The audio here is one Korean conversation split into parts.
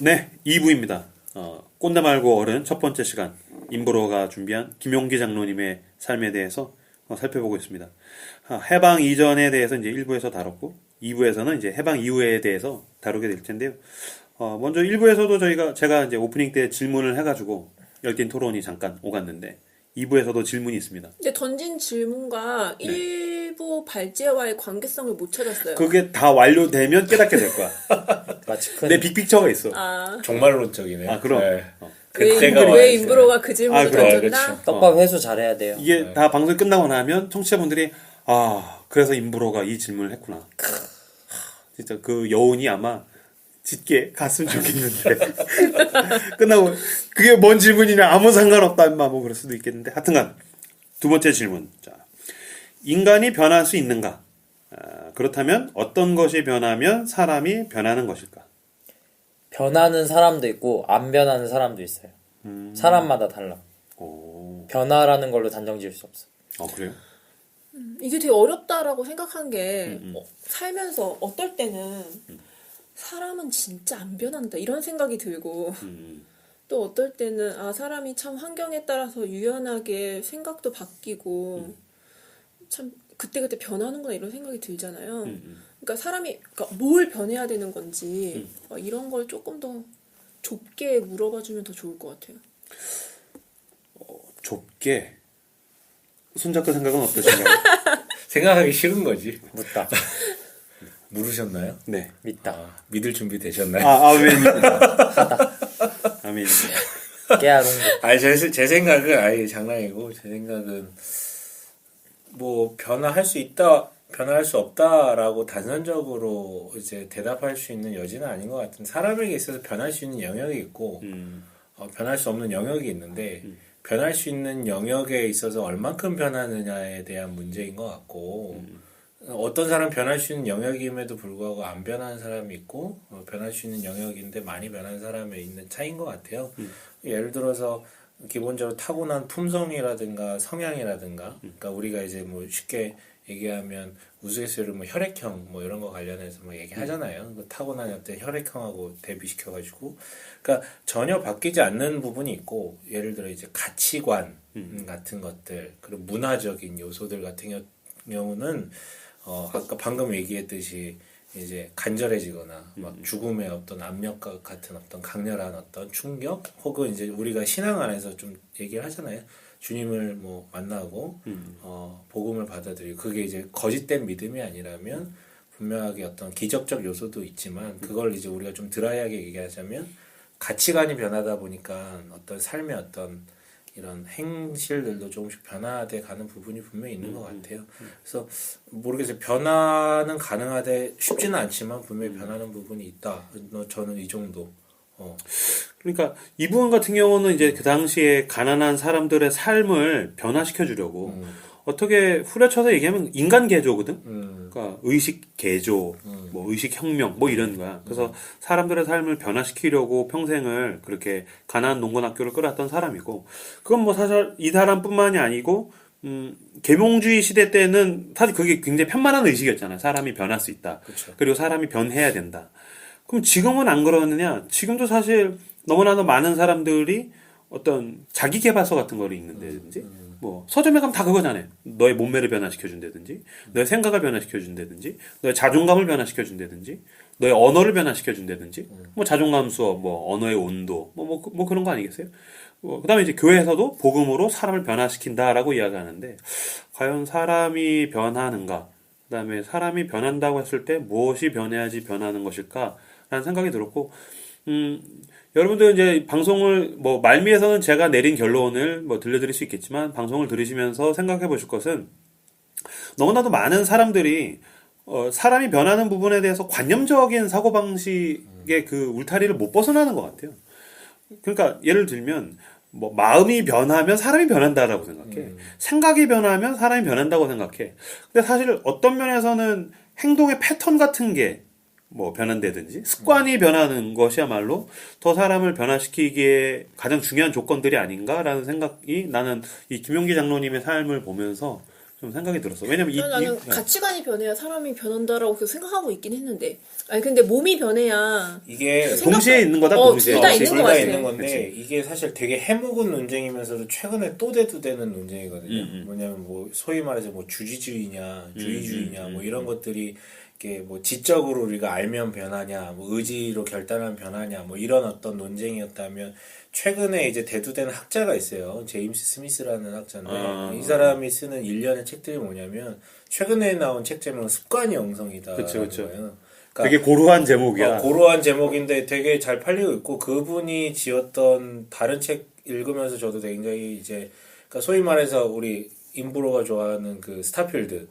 네, 2부입니다. 꼰대 말고 어른 첫 번째 시간 임브로가 준비한 김용기 장로님의 삶에 대해서 살펴보고 있습니다. 해방 이전에 대해서 이제 1부에서 다뤘고 2부에서는 이제 해방 이후에 대해서 다루게 될 텐데요. 먼저 1부에서도 제가 이제 오프닝 때 질문을 해가지고 열띤 토론이 잠깐 오갔는데 2부에서도 질문이 있습니다. 근데 던진 질문과 네. 일부 발제와의 관계성을 못 찾았어요. 그게 다 완료되면 깨닫게 될 거야. 마치 큰 내 빅픽처가 있어. 종말론적이네요. 그럼. 네. 왜 임브로가 그 질문을 그래, 던졌나? 그렇죠. 떡밥 회수 잘해야 돼요. 이게 다 방송이 끝나고 나면 청취자분들이 그래서 임브로가 이 질문을 했구나. 진짜 그 여운이 아마 짙게 갔으면 좋겠는데 끝나고 그게 뭔 질문이냐 아무 상관없다 임마 뭐 그럴 수도 있겠는데 하여튼간 두 번째 질문. 자, 인간이 변할 수 있는가? 그렇다면 어떤 것이 변하면 사람이 변하는 것일까? 변하는 사람도 있고 안 변하는 사람도 있어요. 사람마다 달라. 오. 변화라는 걸로 단정 지을 수 없어. 그래요? 이게 되게 어렵다라고 생각한 게 살면서 어떨 때는 사람은 진짜 안 변한다 이런 생각이 들고 또 어떨 때는 사람이 참 환경에 따라서 유연하게 생각도 바뀌고 참 그때그때 변하는구나 이런 생각이 들잖아요. 그러니까 사람이 뭘 변해야 되는 건지 이런 걸 조금 더 좁게 물어봐주면 더 좋을 것 같아요. 좁게 손잡고 생각은 어떠신가요? 생각하기 싫은 거지. 묻다. 물으셨나요? 네. 믿다. 믿을 준비 되셨나요? 하다. 아멘. 깨알홍보. 제 생각은 아예 장난이고 제 생각은 뭐 변화할 수 있다, 변화할 수 없다라고 단선적으로 이제 대답할 수 있는 여지는 아닌 것 같은데 사람에게 있어서 변할 수 있는 영역이 있고 변할 수 없는 영역이 있는데 변할 수 있는 영역에 있어서 얼만큼 변하느냐에 대한 문제인 것 같고 어떤 사람 변할 수 있는 영역임에도 불구하고 안 변하는 사람이 있고 변할 수 있는 영역인데 많이 변하는 사람에 있는 차이인 것 같아요. 예를 들어서 기본적으로 타고난 품성이라든가 성향이라든가 그러니까 우리가 이제 뭐 쉽게 얘기하면 우스갯소리로 뭐 혈액형 뭐 이런 거 관련해서 뭐 얘기하잖아요. 그 타고난 어떤 혈액형하고 대비시켜가지고 그러니까 전혀 바뀌지 않는 부분이 있고 예를 들어 이제 가치관 같은 것들 그리고 문화적인 요소들 같은 경우는 아까 방금 얘기했듯이 이제 간절해지거나 막 죽음의 어떤 압력과 같은 어떤 강렬한 어떤 충격 혹은 이제 우리가 신앙 안에서 좀 얘기를 하잖아요. 주님을 뭐 만나고 복음을 받아들이고 그게 이제 거짓된 믿음이 아니라면 분명하게 어떤 기적적 요소도 있지만 그걸 이제 우리가 좀 드라이하게 얘기하자면 가치관이 변하다 보니까 어떤 삶의 어떤 이런 행실들도 조금씩 변화돼 가는 부분이 분명히 있는 것 같아요. 그래서 모르겠어요. 변화는 가능하되 쉽지는 않지만 분명히 변하는 부분이 있다. 저는 이 정도. 그러니까 이 부분 같은 경우는 이제 그 당시에 가난한 사람들의 삶을 변화시켜 주려고 어떻게 후려쳐서 얘기하면 인간 개조거든. 그러니까 의식 개조, 뭐 의식 혁명, 뭐 이런 거야. 그래서 사람들의 삶을 변화시키려고 평생을 그렇게 가난한 농건학교를 끌었던 사람이고, 그건 뭐 사실 이 사람뿐만이 아니고, 계몽주의 시대 때는 사실 그게 굉장히 편만한 의식이었잖아요. 사람이 변할 수 있다. 그쵸. 그리고 사람이 변해야 된다. 그럼 지금은 안 그러느냐? 지금도 사실 너무나도 많은 사람들이 어떤 자기계발서 같은 거를 읽는다든지 뭐 서점에 가면 다 그거잖아요. 너의 몸매를 변화시켜준다든지 너의 생각을 변화시켜준다든지 너의 자존감을 변화시켜준다든지 너의 언어를 변화시켜준다든지 뭐 자존감 수업, 뭐 언어의 온도 뭐 그런 거 아니겠어요? 그다음에 이제 교회에서도 복음으로 사람을 변화시킨다라고 이야기하는데 과연 사람이 변하는가? 그다음에 사람이 변한다고 했을 때 무엇이 변해야지 변하는 것일까라는 생각이 들었고 여러분들 이제 방송을 뭐 말미에서는 제가 내린 결론을 뭐 들려드릴 수 있겠지만 방송을 들으시면서 생각해 보실 것은 너무나도 많은 사람들이 사람이 변하는 부분에 대해서 관념적인 사고방식의 그 울타리를 못 벗어나는 것 같아요. 그러니까 예를 들면 뭐 마음이 변하면 사람이 변한다라고 생각해. 생각이 변하면 사람이 변한다고 생각해. 근데 사실 어떤 면에서는 행동의 패턴 같은 게 뭐 변한다든지 습관이 변하는 것이야말로 더 사람을 변화시키기에 가장 중요한 조건들이 아닌가라는 생각이 나는 이 김용기 장로님의 삶을 보면서 좀 생각이 들었어. 왜냐면 나는 가치관이 변해야 사람이 변한다라고 계속 생각하고 있긴 했는데, 아니 근데 몸이 변해야 이게 동시에 있는 거다. 둘 다 있는 것 둘다 같아. 있는 건데 이게 사실 되게 해묵은 논쟁이면서도 최근에 또 대두되는 논쟁이거든요. 뭐냐면 뭐 소위 말해서 뭐 주지주의냐, 주의주의냐, 뭐 이런 것들이 이게 뭐 지적으로 우리가 알면 변하냐, 뭐 의지로 결단하면 변하냐, 뭐 이런 어떤 논쟁이었다면 최근에 이제 대두되는 학자가 있어요. 제임스 스미스라는 학자인데 이 사람이 쓰는 일련의 책들이 뭐냐면 최근에 나온 책 제목은 습관이 영성이다. 그쵸. 거예요. 되게 고루한 제목이야. 고루한 제목인데 되게 잘 팔리고 있고 그분이 지었던 다른 책 읽으면서 저도 굉장히 이제 그러니까 소위 말해서 우리 임브로가 좋아하는 그 스타필드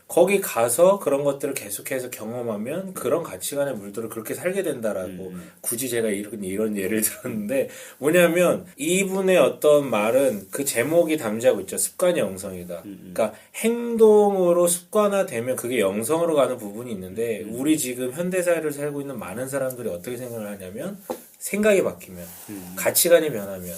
거기 가서 그런 것들을 계속해서 경험하면 그런 가치관의 물들을 그렇게 살게 된다라고 굳이 제가 이런 예를 들었는데 뭐냐면 이분의 어떤 말은 그 제목이 담지하고 있죠. 습관이 영성이다. 그러니까 행동으로 습관화되면 그게 영성으로 가는 부분이 있는데 우리 지금 현대사회를 살고 있는 많은 사람들이 어떻게 생각을 하냐면 생각이 바뀌면 가치관이 변하면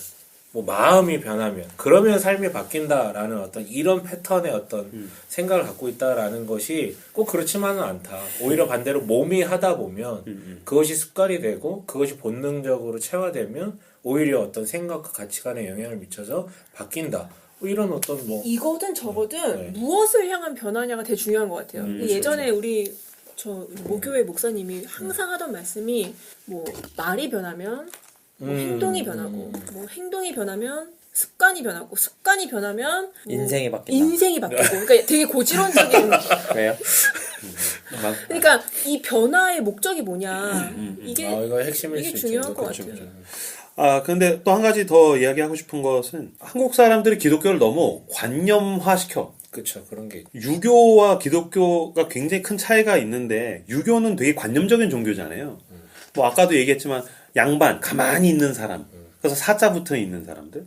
뭐 마음이 변하면 그러면 삶이 바뀐다라는 어떤 이런 패턴의 어떤 생각을 갖고 있다라는 것이 꼭 그렇지만은 않다. 오히려 반대로 몸이 하다 보면 그것이 습관이 되고 그것이 본능적으로 체화되면 오히려 어떤 생각과 가치관에 영향을 미쳐서 바뀐다. 뭐 이런 어떤 뭐 이거든 저거든 네. 무엇을 향한 변화냐가 되게 중요한 것 같아요. 예전에 그렇죠. 우리 모교회 목사님이 항상 하던 말씀이 뭐 말이 변하면 뭐 행동이 변하고 뭐 행동이 변하면 습관이 변하고 습관이 변하면 뭐 인생이 바뀐다. 인생이 바뀌고 그러니까 되게 고지론적인 왜요? 그러니까 이 변화의 목적이 뭐냐 이게 이거 핵심일 이게 수 중요한 있죠. 것 그렇죠, 같아요. 그렇죠. 근데 또 한 가지 더 이야기하고 싶은 것은 한국 사람들이 기독교를 너무 관념화시켜. 그렇죠. 그런 게 있죠. 유교와 기독교가 굉장히 큰 차이가 있는데 유교는 되게 관념적인 종교잖아요. 뭐 아까도 얘기했지만 양반 가만히 있는 사람, 그래서 사자 붙어 있는 사람들,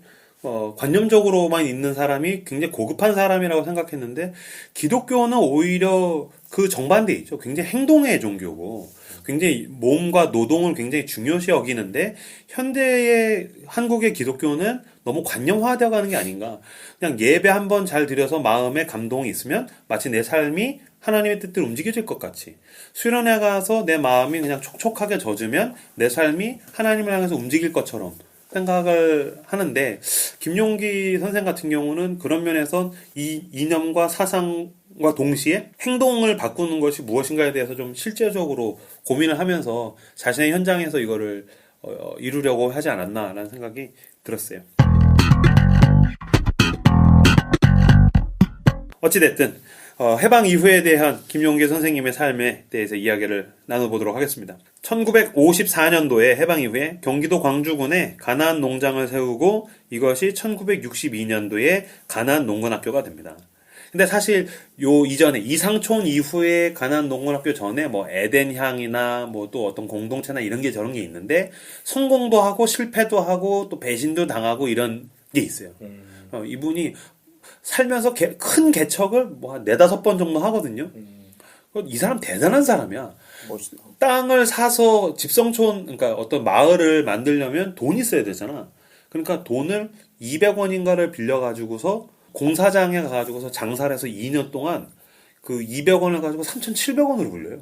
관념적으로만 있는 사람이 굉장히 고급한 사람이라고 생각했는데 기독교는 오히려 그 정반대 있죠. 굉장히 행동의 종교고 굉장히 몸과 노동을 굉장히 중요시 여기는데 현대의 한국의 기독교는 너무 관념화되어 가는 게 아닌가. 그냥 예배 한번 잘 드려서 마음에 감동이 있으면 마치 내 삶이 하나님의 뜻대로 움직여질 것 같이 수련회 가서 내 마음이 그냥 촉촉하게 젖으면 내 삶이 하나님을 향해서 움직일 것처럼 생각을 하는데 김용기 선생 같은 경우는 그런 면에서 이 이념과 사상과 동시에 행동을 바꾸는 것이 무엇인가에 대해서 좀 실제적으로 고민을 하면서 자신의 현장에서 이거를 이루려고 하지 않았나라는 생각이 들었어요. 어찌됐든 해방 이후에 대한 김용기 선생님의 삶에 대해서 이야기를 나눠보도록 하겠습니다. 1954년도에 해방 이후에 경기도 광주군에 가나안 농장을 세우고 이것이 1962년도에 가나안 농건학교가 됩니다. 근데 사실 요 이전에 이상촌 이후에 가나안 농건학교 전에 뭐 에덴향이나 뭐 또 어떤 공동체나 이런 게 저런 게 있는데 성공도 하고 실패도 하고 또 배신도 당하고 이런 게 있어요. 이분이 살면서 큰 개척을 뭐 한 4-5번 정도 하거든요. 이 사람 대단한 사람이야. 멋있다. 땅을 사서 집성촌, 그러니까 어떤 마을을 만들려면 돈이 있어야 되잖아. 그러니까 돈을 200원인가를 빌려가지고서 공사장에 가가지고서 장사를 해서 2년 동안 그 200원을 가지고 3,700원으로 불려요.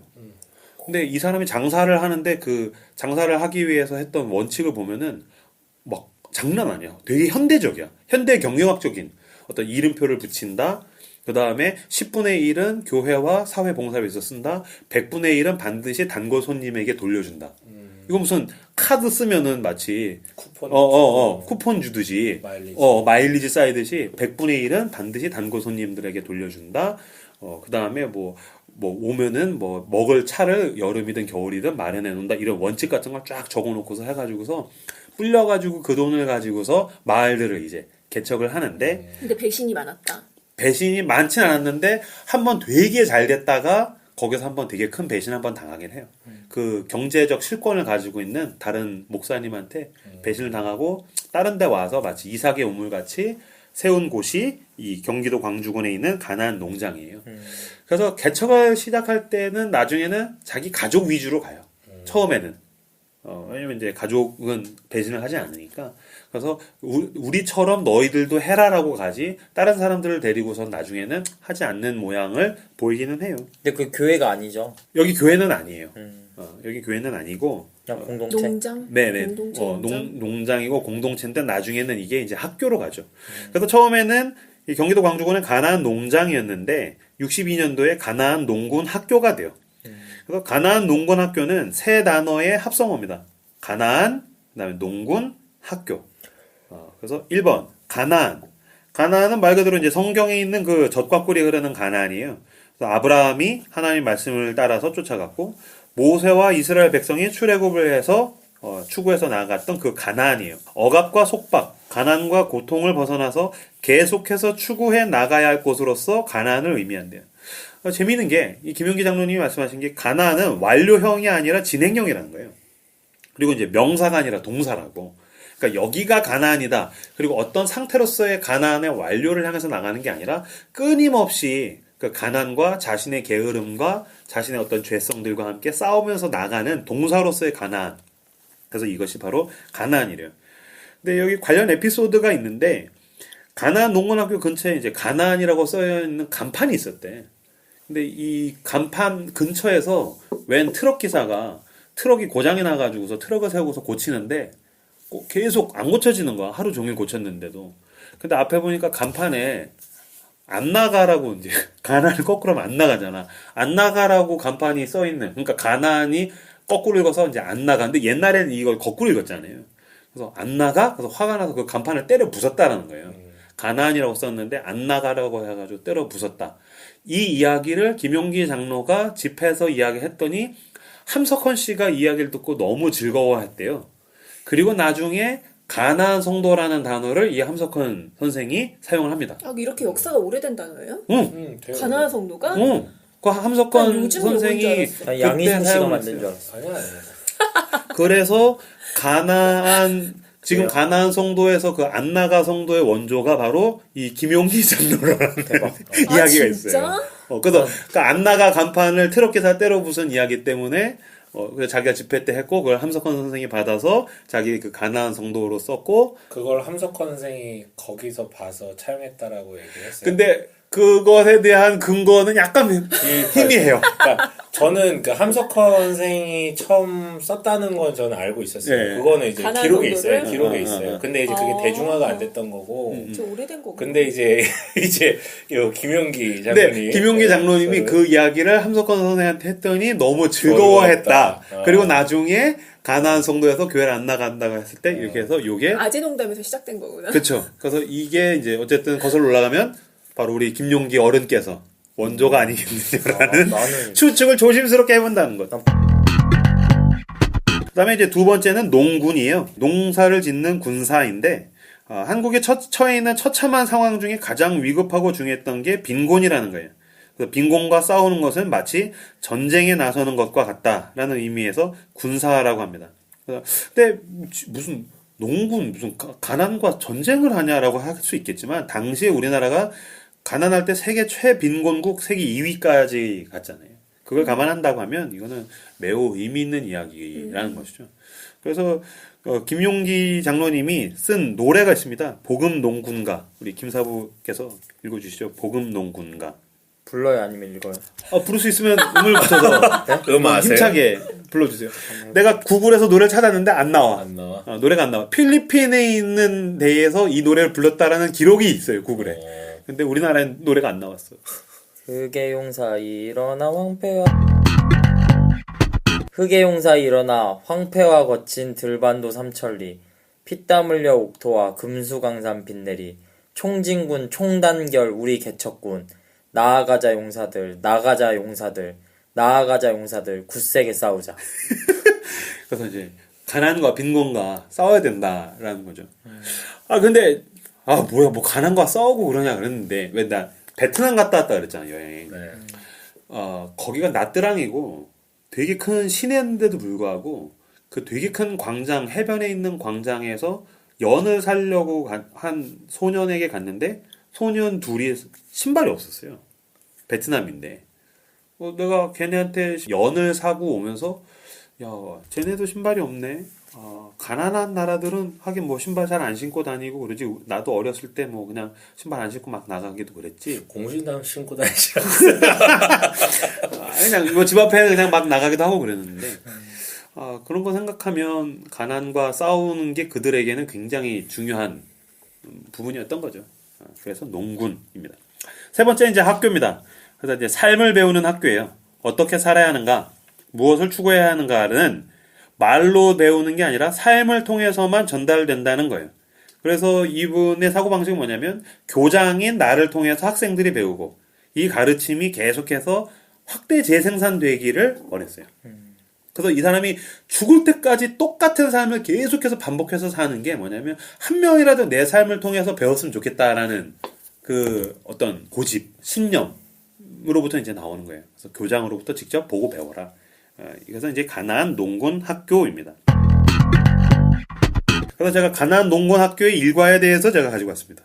근데 이 사람이 장사를 하는데 그 장사를 하기 위해서 했던 원칙을 보면은 막 장난 아니야. 되게 현대적이야. 현대 경영학적인 어떤 이름표를 붙인다. 그 다음에 10분의 1은 교회와 사회 봉사를 위해서 쓴다. 100분의 1은 반드시 단골 손님에게 돌려준다. 이거 무슨 카드 쓰면은 마치 쿠폰 쿠폰 주듯이 마일리지. 마일리지 쌓이듯이 100분의 1은 반드시 단골 손님들에게 돌려준다. 그 다음에 뭐 오면은 뭐 먹을 차를 여름이든 겨울이든 마련해 놓는다. 이런 원칙 같은 걸 쫙 적어 놓고서 해가지고서 불려가지고 그 돈을 가지고서 마을들을 이제 개척을 하는데 근데 배신이 많았다. 배신이 많진 않았는데 한번 되게 잘 됐다가 거기서 한번 되게 큰 배신 한번 당하긴 해요. 그 경제적 실권을 가지고 있는 다른 목사님한테 배신을 당하고 다른 데 와서 마치 이삭의 우물같이 세운 곳이 이 경기도 광주군에 있는 가나안 농장이에요. 그래서 개척을 시작할 때는 나중에는 자기 가족 위주로 가요. 처음에는. 왜냐면 이제 가족은 배신을 하지 않으니까. 그래서 우리처럼 너희들도 해라라고 가지 다른 사람들을 데리고선 나중에는 하지 않는 모양을 보이기는 해요. 근데 그 교회가 아니죠. 여기 교회는 아니에요. 여기 교회는 아니고 그냥 공동체. 농장? 네네. 공동체 농장? 농장이고 공동체인데 나중에는 이게 이제 학교로 가죠. 그래서 처음에는 이 경기도 광주군은 가나안 농장이었는데 62년도에 가나안 농군 학교가 돼요. 그래서 가나안 농군 학교는 세 단어의 합성어입니다. 가나안, 그다음에 농군, 학교. 그래서 1번 가나안. 가나안은 말 그대로 이제 성경에 있는 그 젖과 꿀이 흐르는 가나안이에요. 그래서 아브라함이 하나님 말씀을 따라서 쫓아갔고 모세와 이스라엘 백성이 출애굽을 해서 추구해서 나아갔던 그 가나안이에요. 억압과 속박, 가난과 고통을 벗어나서 계속해서 추구해 나가야 할 곳으로서 가나안을 의미한대요. 재미있는 게 이 김용기 장로님이 말씀하신 게 가나안은 완료형이 아니라 진행형이라는 거예요. 그리고 이제 명사가 아니라 동사라고. 그러니까 여기가 가나안이다. 그리고 어떤 상태로서의 가나안의 완료를 향해서 나가는 게 아니라 끊임없이 그 가난과 자신의 게으름과 자신의 어떤 죄성들과 함께 싸우면서 나가는 동사로서의 가나안. 그래서 이것이 바로 가나안이래요. 근데 여기 관련 에피소드가 있는데 가나안 농군학교 근처에 이제 가나안이라고 써 있는 간판이 있었대. 근데 이 간판 근처에서 웬 트럭 기사가 트럭이 고장이 나가지고서 트럭을 세우고서 고치는데 계속 안 고쳐지는 거야. 하루 종일 고쳤는데도. 근데 앞에 보니까 간판에 안 나가라고 이제 가나안을 거꾸로 하면 안 나가잖아. 안 나가라고 간판이 써 있는. 그러니까 가나안이 거꾸로 읽어서 이제 안 나가. 근데 옛날에는 이걸 거꾸로 읽었잖아요. 그래서 안 나가? 그래서 화가 나서 그 간판을 때려 부쉈다라는 거예요. 가나안이라고 썼는데 안 나가라고 해가지고 때려 부쉈다. 이 이야기를 김용기 장로가 집회에서 이야기했더니 함석헌 씨가 이야기를 듣고 너무 즐거워했대요. 그리고 나중에 가나안 성도라는 단어를 이 함석헌 선생이 사용을 합니다. 아, 이렇게 역사가 오래된 단어예요? 응. 가나안 성도가? 응. 그 난 함석헌 요즘 선생이 요건 줄 난 양희성 씨가 사용을 만든 했어요. 줄 알았어. 아니야. 그래서 가나안 지금 가나안 성도에서 그 안나가 성도의 원조가 바로 이 김용기 장로라는 대박. 이야기가 아, 진짜? 있어요. 그래서 그 안나가 간판을 트럭 기사 때려 부순 이야기 때문에 그래서 자기가 집회 때 했고 그걸 함석헌 선생이 받아서 자기 그 가나안 성도로 썼고 그걸 함석헌 선생이 거기서 봐서 차용했다라고 얘기를 했어요. 근데 그것에 대한 근거는 약간 희미해요. 그러니까 저는 그 함석헌 선생이 처음 썼다는 건 저는 알고 있었어요. 네. 그거는 이제 가나안 기록에 정도를? 있어요. 기록에 있어요. 근데 이제 그게 아. 대중화가 안 됐던 거고. 저 오래된 거구나. 근데 이제 요 김용기 근데 장로님, 김용기 장로님이 네, 그 이야기를 함석헌 선생한테 했더니 너무 즐거워했다. 즐거웠다. 그리고 나중에 가나안 성도에서 교회를 안 나간다고 했을 때 이렇게 해서 요게 아재농담에서 시작된 거구나. 그렇죠. 그래서 이게 이제 어쨌든 거슬러 올라가면 바로 우리 김용기 어른께서 원조가 아니겠느냐라는 나는 추측을 조심스럽게 해본다는 것. 그다음에 이제 두 번째는 농군이에요. 농사를 짓는 군사인데 한국에 처해 있는 처참한 상황 중에 가장 위급하고 중요했던 게 빈곤이라는 거예요. 그래서 빈곤과 싸우는 것은 마치 전쟁에 나서는 것과 같다라는 의미에서 군사라고 합니다. 근데 무슨 농군 무슨 가난과 전쟁을 하냐라고 할 수 있겠지만 당시에 우리나라가 가난할 때 세계 최빈곤국 세계 2위까지 갔잖아요. 그걸 감안한다고 하면 이거는 매우 의미 있는 이야기라는 것이죠. 그래서 김용기 장로님이 쓴 노래가 있습니다. 복음농군가. 우리 김사부께서 읽어주시죠. 복음농군가. 불러요 아니면 읽어요? 부를 수 있으면 음을 붙여서 아세요? 힘차게 불러주세요. 내가 구글에서 노래를 찾았는데 안 나와. 안 나와. 노래가 안 나와. 필리핀에 있는 데에서 이 노래를 불렀다라는 기록이 있어요. 구글에. 근데 우리나라엔 노래가 안 나왔어. 흑의 용사 일어나 황폐와 흑의 용사 일어나 황폐와 거친 들반도 삼천리 피땀 흘려 옥토와 금수강산 빗내리 총진군 총단결 우리 개척군 나아가자 용사들 나가자 용사들 나아가자 용사들 굳세게 싸우자. 그래서 이제 가난과 빈곤과 싸워야 된다라는 거죠. 근데 뭐야 뭐 가난과 싸우고 그러냐 그랬는데 왜 나 베트남 갔다 왔다 그랬잖아 여행. 네. 거기가 나트랑이고 되게 큰 시내인데도 불구하고 그 되게 큰 광장 해변에 있는 광장에서 연을 사려고 한 소년에게 갔는데 소년 둘이 신발이 없었어요. 베트남인데 내가 걔네한테 연을 사고 오면서 야, 쟤네도 신발이 없네. 가난한 나라들은 하긴 뭐 신발 잘 안 신고 다니고 그러지. 나도 어렸을 때 뭐 그냥 신발 안 신고 막 나가기도 그랬지. 공신당 신고 다니지 그냥 뭐 집 앞에 그냥 막 나가기도 하고 그랬는데. 그런 거 생각하면 가난과 싸우는 게 그들에게는 굉장히 중요한 부분이었던 거죠. 그래서 농군입니다. 세 번째 이제 학교입니다. 그래서 이제 삶을 배우는 학교예요. 어떻게 살아야 하는가, 무엇을 추구해야 하는가는 말로 배우는 게 아니라 삶을 통해서만 전달된다는 거예요. 그래서 이분의 사고방식은 뭐냐면 교장인 나를 통해서 학생들이 배우고 이 가르침이 계속해서 확대 재생산되기를 원했어요. 그래서 이 사람이 죽을 때까지 똑같은 삶을 계속해서 반복해서 사는 게 뭐냐면 한 명이라도 내 삶을 통해서 배웠으면 좋겠다라는 그 어떤 고집, 신념으로부터 이제 나오는 거예요. 그래서 교장으로부터 직접 보고 배워라. 이것은 이제 가나안 농군 학교입니다. 그래서 제가 가나안 농군 학교의 일과에 대해서 제가 가지고 왔습니다.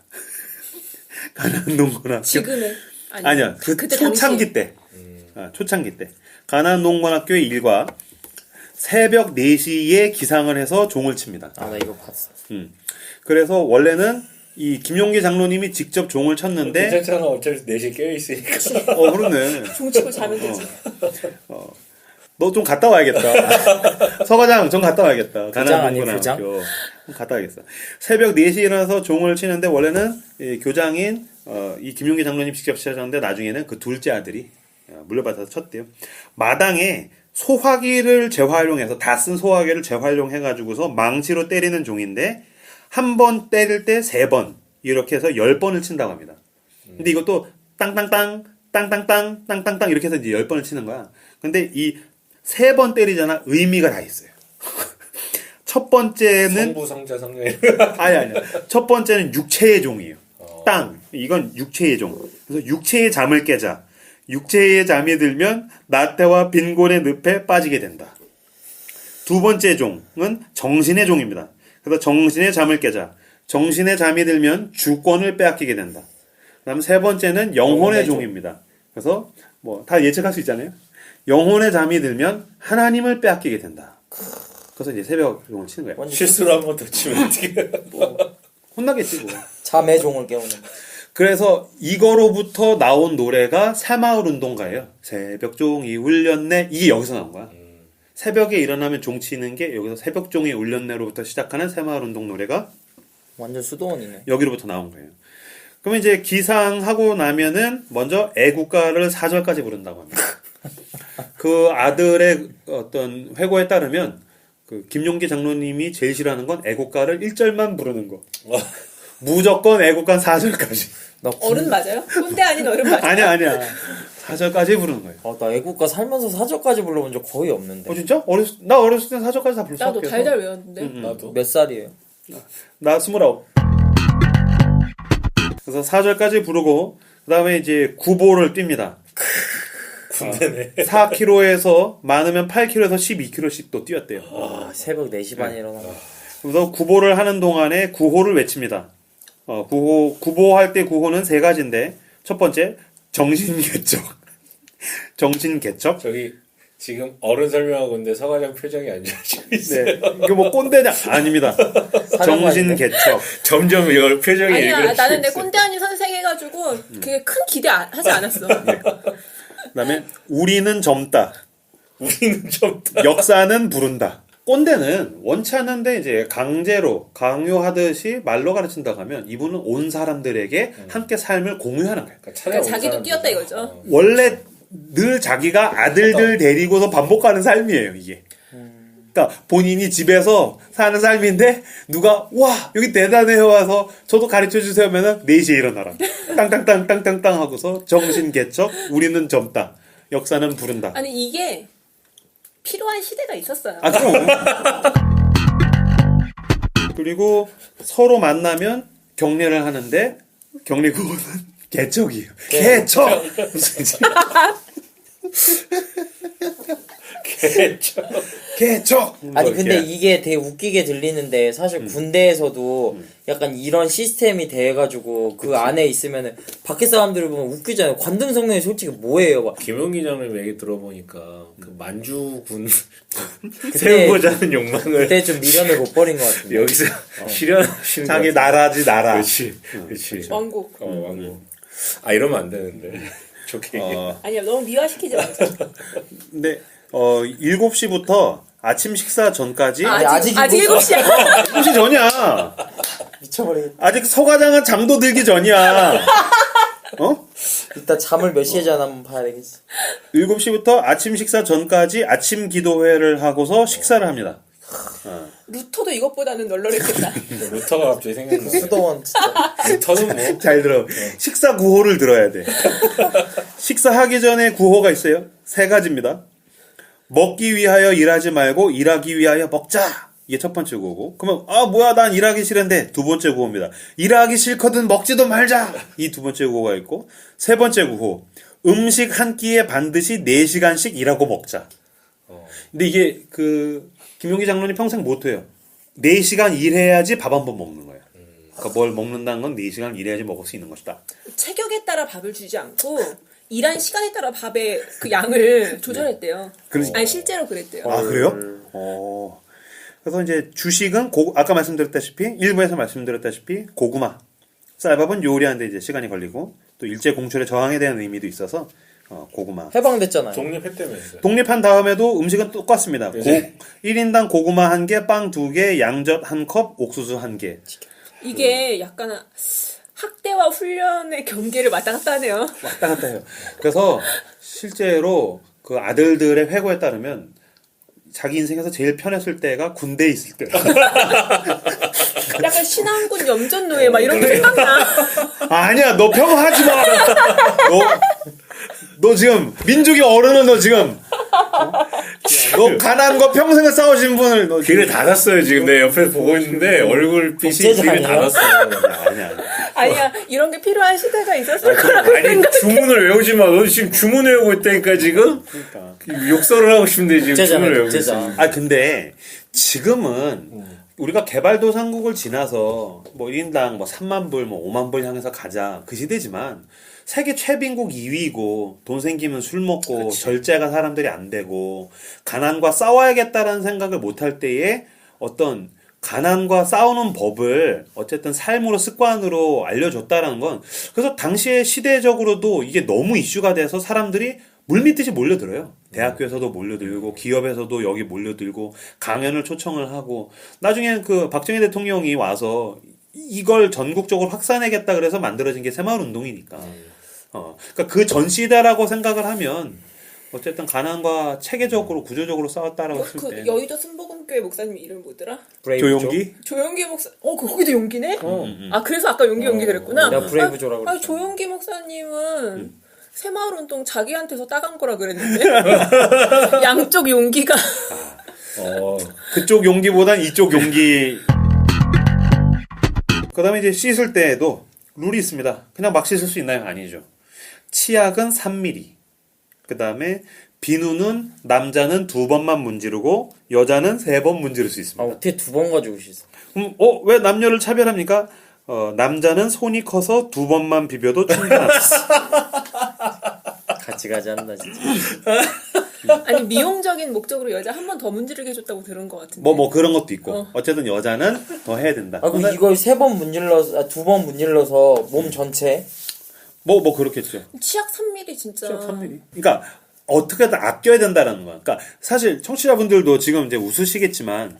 가나안 농군 학교. 지금의 아니야. 그 그때 초창기 때. 초창기 때. 가나안 농군 학교의 일과 새벽 4시에 기상을 해서 종을 칩니다. 나 이거 봤어. 그래서 원래는 이 김용기 장로님이 직접 종을 쳤는데 괜찮잖아. 어차피 4시에 깨어있으니까. 그러네. 종치고 자면 되지. 너 좀 갔다 와야겠다. 서과장 좀 갔다 와야겠다. 교장 아니에요, 교장? 좀 갔다 와야겠어. 새벽 4시에 일어나서 종을 치는데 원래는 이 교장인 이 김용기 장로님 직접 치셨는데 나중에는 그 둘째 아들이 물려받아서 쳤대요. 마당에 소화기를 재활용해서 다 쓴 소화기를 재활용해가지고서 망치로 때리는 종인데 한 번 때릴 때 3번 이렇게 해서 10번을 친다고 합니다. 근데 이것도 땅땅땅 땅땅땅 땅땅땅 이렇게 해서 이제 10번을 치는 거야. 근데 이 3번 때리잖아. 의미가 다 있어요. 첫 번째는 성부 성자 성녀 아니 첫 번째는 육체의 종이에요. 땅 이건 육체의 종. 그래서 육체의 잠을 깨자. 육체의 잠이 들면 나태와 빈곤의 늪에 빠지게 된다. 두 번째 종은 정신의 종입니다. 그래서 정신의 잠을 깨자. 정신의 잠이 들면 주권을 빼앗기게 된다. 그다음 세 번째는 영혼의 종입니다. 그래서 뭐 다 예측할 수 있잖아요. 영혼의 잠이 들면 하나님을 빼앗기게 된다. 그래서 이제 새벽 종을 치는 거예요. 실수로 한 번 더 치면 어떻게 혼나겠지 뭐. 잠의 종을 깨우는. 그래서 이거로부터 나온 노래가 새마을 운동가예요. 새벽종이 울렸네. 이게 여기서 나온 거야. 새벽에 일어나면 종 치는 게 여기서 새벽종이 울렸네로부터 시작하는 새마을 운동 노래가 완전 수도원이네. 여기로부터 나온 거예요. 그러면 이제 기상하고 나면은 먼저 애국가를 4절까지 부른다고 합니다. 그 아들의 어떤 회고에 따르면 그 김용기 장로님이 제일 싫어하는 건 애국가를 1절만 부르는 거. 무조건 애국가 4절까지. 어른 맞아요? 꼰대 아닌 어른 맞아요? 아니야. 4절까지 부르는 거예요. 나 애국가 살면서 4절까지 불러본 적 거의 없는데. 진짜? 나 어렸을 때 4절까지 다 불렀어. 나도 달달 외웠는데. 나도 몇 살이에요? 나 29. 그래서 4절까지 부르고 그 다음에 이제 구보를 뜁니다. 군대네. 4km에서 많으면 8km에서 12km씩 또 뛰었대요. 새벽 4시 반에 일어나. 그래서 구보를 하는 동안에 구호를 외칩니다. 구보할 때 구호는 3가지인데 첫 번째 정신개척. 정신개척. 저기 지금 어른 설명하고 있는데 서과장 표정이 안 좋아지고 있어요. 네. 이게 뭐 꼰대냐? 아닙니다. 정신개척. 점점 이 표정이 아니야, 나는 내 있어요. 꼰대 아닌 선생 해가지고 그게 큰 기대 하지 않았어. 그다음에 우리는 젊다. 우리는 좀 역사는 부른다. 꼰대는 원치 않는데 이제 강제로 강요하듯이 말로 가르친다고 하면 이분은 온 사람들에게 함께 삶을 공유하는 거예요. 그러니까 자기도 뛰었다 이거죠. 원래 늘 자기가 아들들 데리고서 반복하는 삶이에요, 이게. 그러니까 본인이 집에서 사는 삶인데 누가 와 여기 대단해 와서 저도 가르쳐 주세요 하면은 4시에 일어나라. 땅땅땅 땅땅땅 하고서 정신개척 우리는 젊다. 역사는 부른다. 아니 이게 필요한 시대가 있었어요. 그럼. 그리고 서로 만나면 격려를 하는데 격리 구호는 개척이에요. 개척. 무슨 개척. 아니 근데 이게 되게 웃기게 들리는데 사실 군대에서도 약간 이런 시스템이 돼가지고 그 안에 있으면은 밖에 사람들을 보면 웃기잖아요. 관등 성명이 솔직히 뭐예요? 막 김용 기자님 얘기 들어보니까 그 만주군 그때- 세우고자는 욕망을 그때 좀 미련을 못 버린 것 같은데. 여기서 실현하시는 자기 것 같아요. 나라지 나라. 그렇지, 그렇지. 왕국. 왕국. 아 이러면 안 되는데. 좋게. 아니야, 너무 미화시키지 말자. 근데 7시부터 아침 식사 전까지 아직 아직 이거- 7시야. 7시 전이야. 미쳐버리겠다. 아직 서과장은 잠도 들기 전이야. 어? 이따 잠을 몇 시에 자나 한번 봐야 되겠어. 7시부터 아침 식사 전까지 아침 기도회를 하고서 식사를 합니다. 루터도 이것보다는 널널했겠다. 루터가 갑자기 생각나. 수도원 진짜. 루터는 뭐 잘 들어. 식사 구호를 들어야 돼. 식사하기 전에 구호가 있어요. 3가지입니다. 먹기 위하여 일하지 말고 일하기 위하여 먹자. 이게 첫 번째 구호고. 그러면 뭐야 난 일하기 싫은데 두 번째 구호입니다. 일하기 싫거든 먹지도 말자. 이 두 번째 구호가 있고 세 번째 구호. 음식 한 끼에 반드시 4시간씩 일하고 먹자. 근데 이게 김용기 장로님 평생 모토예요. 4시간 일해야지 밥 한 번 먹는 거야. 그러니까 뭘 먹는다는 건 4시간 일해야지 먹을 수 있는 것이다. 체격에 따라 밥을 주지 않고 일한 시간에 따라 밥의 그 양을 조절했대요. 아니 실제로 그랬대요. 아, 그래요? 그래서 이제 주식은 아까 말씀드렸다시피 일부에서 말씀드렸다시피 고구마, 쌀밥은 요리하는데 이제 시간이 걸리고 또 일제 공출의 저항에 대한 의미도 있어서 고구마. 해방됐잖아요. 독립했다면서요. 독립한 다음에도 음식은 똑같습니다. 1인당 고구마 1개, 빵 2개, 양젓 1컵, 옥수수 1개. 이게 약간 학대와 훈련의 경계를 왔다 갔다 하네요. 왔다 갔다 해요. 그래서 실제로 그 아들들의 회고에 따르면 자기 인생에서 제일 편했을 때가 군대에 있을 때. 약간 신안군 염전노예 막 이런 게 생각나. 아니야, 너 평하지 마. 너 지금 민족의 어른은 너 지금 너 가난과 평생을 싸우신 분을 너 귀를 닫았어요 지금 내 옆에서 보고 있는데 얼굴빛이 국제장이에요? 귀를 닫았어요. 아니야. 아니야, 이런 게 필요한 시대가 있었을 거라고 아니 생각. 주문을 외우지 마. 너 지금 주문 외우고 있다니까 지금. 그러니까. 욕설을 하고 싶은데 지금 주문을 외우고 국제장. 있어. 근데 지금은 우리가 개발도상국을 지나서 뭐 1인당 뭐 3만 불, 뭐 5만 불 향해서 가자 그 시대지만 세계 최빈국 2위고 돈 생기면 술 먹고 절제가 사람들이 안 되고 가난과 싸워야겠다라는 생각을 못할 때에 어떤 가난과 싸우는 법을 어쨌든 삶으로 습관으로 알려줬다라는 건 그래서 당시에 시대적으로도 이게 너무 이슈가 돼서 사람들이 물밀듯이 몰려들어요. 대학교에서도 몰려들고 기업에서도 여기 몰려들고 강연을 초청을 하고 나중에 그 박정희 대통령이 와서 이걸 전국적으로 확산하겠다 그래서 만들어진 게 새마을 운동이니까. 그러니까 그 전 시대라고 생각을 하면 어쨌든 가난과 체계적으로 구조적으로 싸웠다라고 했을 때 그 여의도 순복음교회 목사님 이름 뭐더라? 조용기? 조용기 목사. 거기도 용기네? 아, 그래서 아까 용기 그랬구나. 내가 브레이브조라고 아, 그랬어. 조용기 목사님은 새마을 운동 자기한테서 따간 거라 그랬는데. 양쪽 용기가. 그쪽 용기보단 이쪽 용기. 그 다음에 이제 씻을 때에도 룰이 있습니다. 그냥 막 씻을 수 있나요? 아니죠. 치약은 3mm. 그 다음에 비누는 남자는 2번만 문지르고 여자는 3번 문지를 수 있습니다. 어떻게 2번 가지고 씻어? 그럼 왜 남녀를 차별합니까? 남자는 손이 커서 2번만 비벼도 충분하다. 같이 가지 않나 진짜. 아니, 미용적인 목적으로 여자 한 번 더 문지르게 해줬다고 들은 것 같은데. 뭐 그런 것도 있고. 어쨌든 여자는 더 해야 된다. 아, 그럼 이걸 3번 문질러서 2번 문질러서 몸 전체. 뭐 그렇겠죠. 치약 3mm 진짜. 3mm. 그러니까 어떻게든 아껴야 된다라는 거야. 그러니까 사실 청취자분들도 지금 이제 웃으시겠지만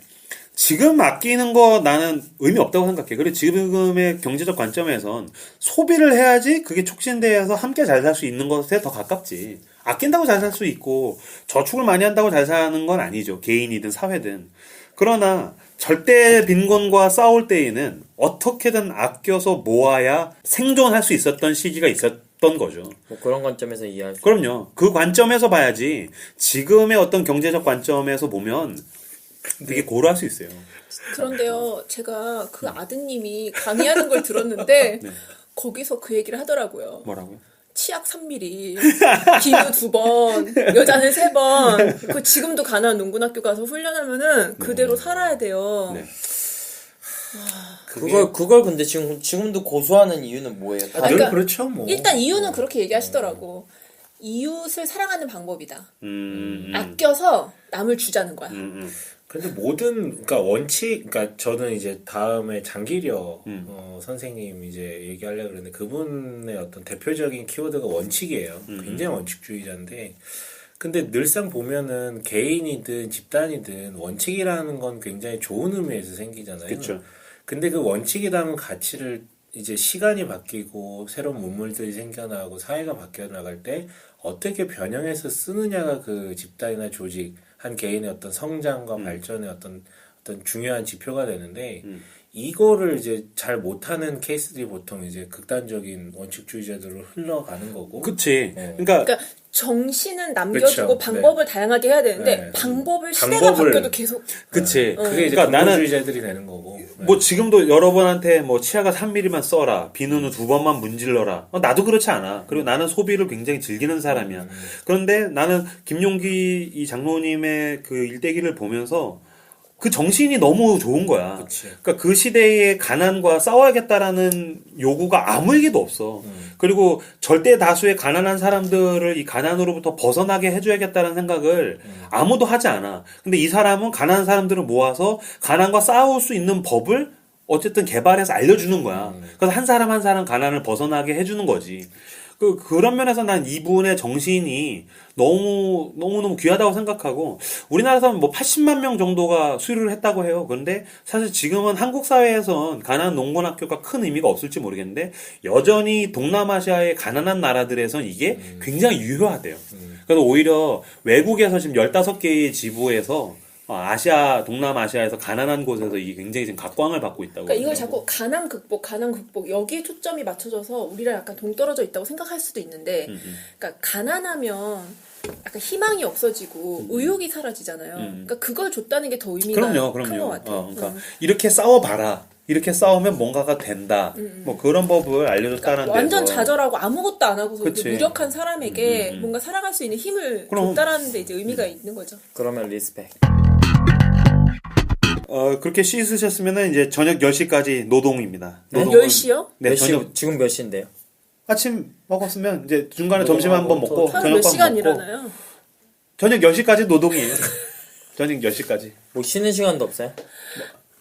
지금 아끼는 거 나는 의미 없다고 생각해. 그리고 지금의 경제적 관점에선 소비를 해야지 그게 촉진돼서 함께 잘 살 수 있는 것에 더 가깝지. 아낀다고 잘 살 수 있고 저축을 많이 한다고 잘 사는 건 아니죠. 개인이든 사회든. 그러나 절대 빈곤과 싸울 때에는 어떻게든 아껴서 모아야 생존할 수 있었던 시기가 있었던 거죠. 뭐 그런 관점에서 이해할 수. 그럼요. 그 관점에서 봐야지 지금의 어떤 경제적 관점에서 보면 되게 고루할 수 있어요. 그런데요, 제가 그 아드님이 강의하는 걸 들었는데 거기서 그 얘기를 하더라고요. 뭐라고요? 치약 3mm, 기누 2번, 여자는 3번. 그 지금도 가난한 농군학교 가서 훈련하면은 그대로 살아야 돼요. 네. 그걸 근데 지금도 고소하는 이유는 뭐예요? 늘 그러니까 그렇죠 뭐. 일단 이유는 그렇게 얘기하시더라고. 이웃을 사랑하는 방법이다. 아껴서 남을 주자는 거야. 근데 그러니까 그러니까 저는 이제 다음에 장기려 선생님 이제 얘기하려고 그러는데 그분의 어떤 대표적인 키워드가 원칙이에요. 굉장히 원칙주의자인데, 근데 늘상 보면은 개인이든 집단이든 원칙이라는 건 굉장히 좋은 의미에서 생기잖아요. 그렇죠. 근데 그 원칙이 담은 가치를 이제 시간이 바뀌고 새로운 문물들이 생겨나고 사회가 바뀌어 나갈 때 어떻게 변형해서 쓰느냐가 그 집단이나 조직 한 개인의 어떤 성장과 발전의 어떤 중요한 지표가 되는데, 이거를 이제 잘 못하는 케이스들이 보통 이제 극단적인 원칙주의자들로 흘러가는 거고. 그치. 네. 그러니까 정신은 남겨두고 그렇죠. 방법을 다양하게 해야 되는데 네. 방법을 시대가 바뀌어도 계속 그치. 그게 이제 그러니까 나는 근본주의자들이 되는 거고. 뭐 지금도 여러분한테 뭐 치아가 3mm만 써라, 비누는 2번만 문질러라. 나도 그렇지 않아. 그리고 나는 소비를 굉장히 즐기는 사람이야. 그런데 나는 김용기 이 장로님의 그 일대기를 보면서 그 정신이 너무 좋은 거야. 그치. 그러니까 그 시대의 가난과 싸워야겠다라는 요구가 아무에게도 없어. 그리고 절대 다수의 가난한 사람들을 이 가난으로부터 벗어나게 해줘야겠다는 생각을 아무도 하지 않아. 근데 이 사람은 가난한 사람들을 모아서 가난과 싸울 수 있는 법을 어쨌든 개발해서 알려주는 거야. 그래서 한 사람 한 사람 가난을 벗어나게 해주는 거지. 그런 면에서 난 이분의 정신이 너무 귀하다고 생각하고, 우리나라에서는 뭐 80만 명 정도가 수료를 했다고 해요. 그런데 사실 지금은 한국 사회에선 가난한 농군학교가 큰 의미가 없을지 모르겠는데, 여전히 동남아시아의 가난한 나라들에선 이게 굉장히 유효하대요. 그래서 오히려 외국에서 지금 15개의 지부에서 동남아시아에서 가난한 곳에서 이게 굉장히 지금 각광을 받고 있다고. 그러니까 이걸 하더라고요. 자꾸 가난 극복 여기에 초점이 맞춰져서 우리랑 약간 동떨어져 있다고 생각할 수도 있는데, 그러니까 가난하면 약간 희망이 없어지고 의욕이 사라지잖아요. 그러니까 그걸 줬다는 게 더 의미가 큰 것 그럼요. 같아요. 그러니까 이렇게 싸워봐라. 이렇게 싸우면 뭔가가 된다. 뭐 그런 법을 알려줬다는 그러니까 완전 데서. 좌절하고 아무것도 안 하고서 그치. 무력한 사람에게 뭔가 살아갈 수 있는 힘을 그럼. 줬다라는 데 이제 의미가 있는 거죠. 그러면 리스펙. 그렇게 씻으셨으면은 이제 저녁 10시까지 노동입니다. 네? 10시요? 네, 몇 시, 저녁 지금 몇 시인데요? 아침 먹었으면 이제 중간에 점심 한번 먹고 하루 몇 저녁밥 시간 먹고 일하나요? 저녁 10시까지 노동이에요. 저녁 10시까지. 뭐 쉬는 시간도 없어요?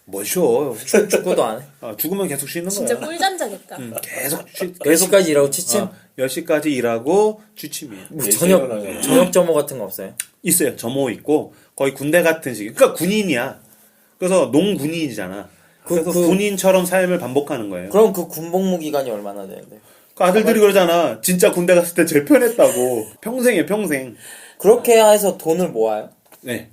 뭐 쉬어. 축구도 안 해? 죽으면 계속 쉬는 진짜 거야. 꿀잠 자겠다. 계속 몇 시까지 일하고 취침? 10시까지 일하고 취침이에요. 뭐 일찍 저녁 일어나잖아. 저녁 점호 같은 거 없어요? 있어요. 점호 있고 거의 군대 같은 식이. 그러니까 군인이야. 그래서 농군인이잖아. 그래서 군인처럼 삶을 반복하는 거예요. 그럼 그 군복무 기간이 얼마나 되는데? 그 아들들이 그러잖아. 진짜 군대 갔을 때 제일 편했다고. 평생이에요, 평생. 그렇게 해서 돈을 모아요? 네.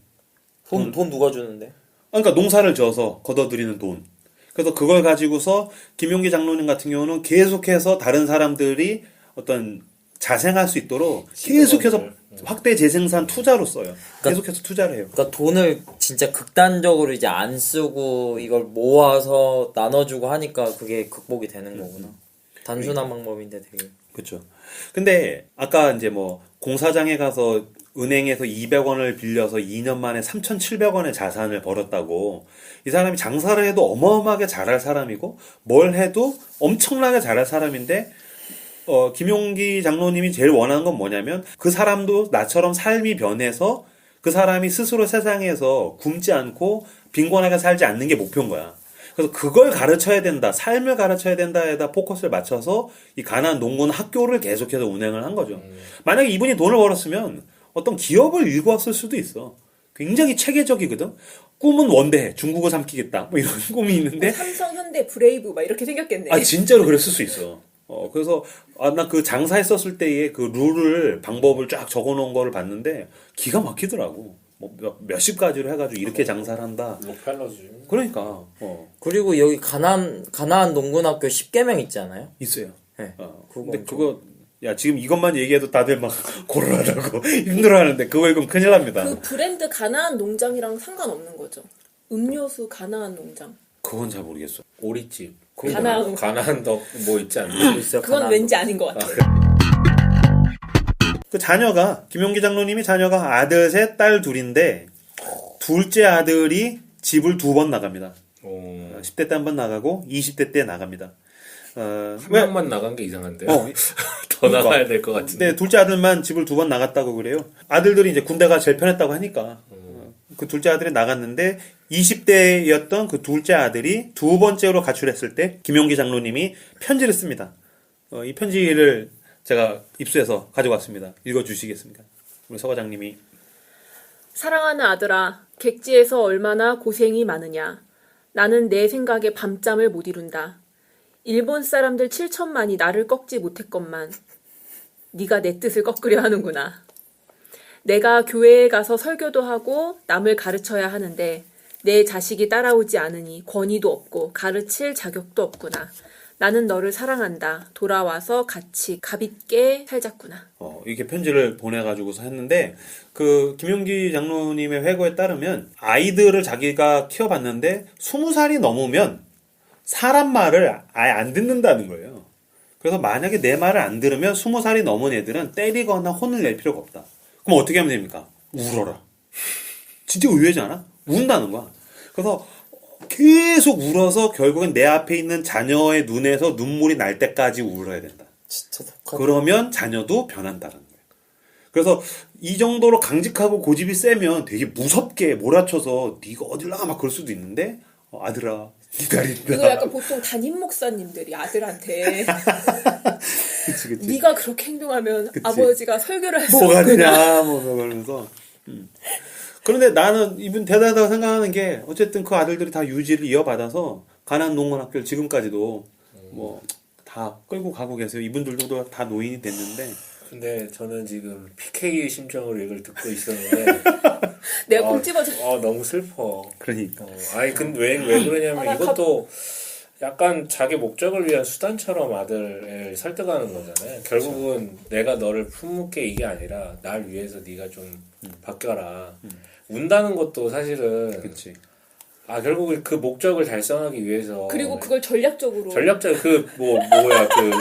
돈 누가 주는데? 그러니까 농사를 지어서 걷어들이는 돈. 그래서 그걸 가지고서 김용기 장로님 같은 경우는 계속해서 다른 사람들이 어떤 자생할 수 있도록 계속해서 확대 재생산 투자로 써요. 계속해서 투자를 해요. 그러니까 돈을 진짜 극단적으로 이제 안 쓰고 이걸 모아서 나눠주고 하니까 그게 극복이 되는 거구나. 단순한 방법인데 되게. 그렇죠. 근데 아까 이제 뭐 공사장에 가서 은행에서 200원을 빌려서 2년 만에 3,700원의 자산을 벌었다고. 이 사람이 장사를 해도 어마어마하게 잘할 사람이고 뭘 해도 엄청나게 잘할 사람인데, 김용기 장로님이 제일 원하는 건 뭐냐면 그 사람도 나처럼 삶이 변해서 그 사람이 스스로 세상에서 굶지 않고 빈곤하게 살지 않는 게 목표인 거야. 그래서 그걸 가르쳐야 된다, 삶을 가르쳐야 된다에다 포커스를 맞춰서 이 가난한 농군 학교를 계속해서 운행을 한 거죠. 만약에 이분이 돈을 벌었으면 어떤 기업을 일구었을 수도 있어. 굉장히 체계적이거든. 꿈은 원대, 중국어 삼키겠다. 뭐 이런 꿈이 있는데. 삼성, 현대, 브레이브 막 이렇게 생겼겠네. 진짜로 그랬을 수 있어. 그래서 나 그 장사했었을 때의 그 룰을, 방법을 쫙 적어놓은 거를 봤는데 기가 막히더라고. 뭐 몇십 가지로 해가지고 이렇게 장사를 한다. 로펠러지. 그러니까 그리고 여기 가나안 농군학교 10계명 있지 않아요? 있어요. 네. 근데 그거 지금 이것만 얘기해도 다들 막 고르라고 힘들어하는데 그거 읽으면 큰일 납니다. 그 브랜드 가나안 농장이랑 상관없는 거죠. 음료수 가나안 농장. 그건 잘 모르겠어. 오리집. 가나안. 가나안 덕 뭐 있지 않나? 있어요. 그건 가나안. 왠지 아닌 것 같아요. 그 자녀가 김용기 장로님이 자녀가 아들 셋, 딸 둘인데 둘째 아들이 집을 2번 나갑니다. 10대 때 한 번 나가고 20대 때 나갑니다. 한 명만 나간 게 이상한데요. 어, 더 그러니까. 나가야 될 것 같은데. 네, 둘째 아들만 집을 2번 나갔다고 그래요. 아들들이 이제 군대가 제일 편했다고 하니까. 그 둘째 아들이 나갔는데 20대였던 그 둘째 아들이 2번째로 가출했을 때 김용기 장로님이 편지를 씁니다. 이 편지를 제가 입수해서 가져왔습니다. 읽어주시겠습니까? 우리 서 과장님이. 사랑하는 아들아, 객지에서 얼마나 고생이 많으냐. 나는 내 생각에 밤잠을 못 이룬다. 일본 사람들 7천만이 나를 꺾지 못했건만 네가 내 뜻을 꺾으려 하는구나. 내가 교회에 가서 설교도 하고 남을 가르쳐야 하는데 내 자식이 따라오지 않으니 권위도 없고 가르칠 자격도 없구나. 나는 너를 사랑한다. 돌아와서 같이 가볍게 살자꾸나. 이렇게 편지를 보내가지고서 했는데, 그, 김용기 장로님의 회고에 따르면, 아이들을 자기가 키워봤는데, 20살이 넘으면, 사람 말을 아예 안 듣는다는 거예요. 그래서 만약에 내 말을 안 들으면, 20살이 넘은 애들은 때리거나 혼을 낼 필요가 없다. 그럼 어떻게 하면 됩니까? 울어라. 진짜 의외지 않아? 운다는 거야. 그래서, 계속 울어서 결국엔 내 앞에 있는 자녀의 눈에서 눈물이 날 때까지 울어야 된다. 진짜 독하다. 그러면 자녀도 변한다는 거예요. 그래서 이 정도로 강직하고 고집이 세면 되게 무섭게 몰아쳐서 네가 어딜 나가 막 그럴 수도 있는데 아들아 기다린다. 이거 약간 보통 담임 목사님들이 아들한테 그치. 네가 그렇게 행동하면 그치. 아버지가 설교를 할 수 뭐가 없구나. 되냐 뭐 그러면서. 그런데 나는 이분 대단하다고 생각하는 게 어쨌든 그 아들들이 다 유지를 이어받아서 가난 농원학교를 지금까지도 뭐 다 끌고 가고 계세요. 이분들도 다 노인이 됐는데. 근데 저는 지금 PK 심정으로 이걸 듣고 있었는데 내가 꼭 집어줘. 너무 슬퍼. 그러니까. 아니 근데 왜 그러냐면 이것도 약간 자기 목적을 위한 수단처럼 아들을 설득하는 거잖아요. 결국은 내가 너를 품을게 이게 아니라 날 위해서 네가 좀 바뀌어라. 운다는 것도 사실은 그치. 결국은 그 목적을 달성하기 위해서 그리고 그걸 전략적으로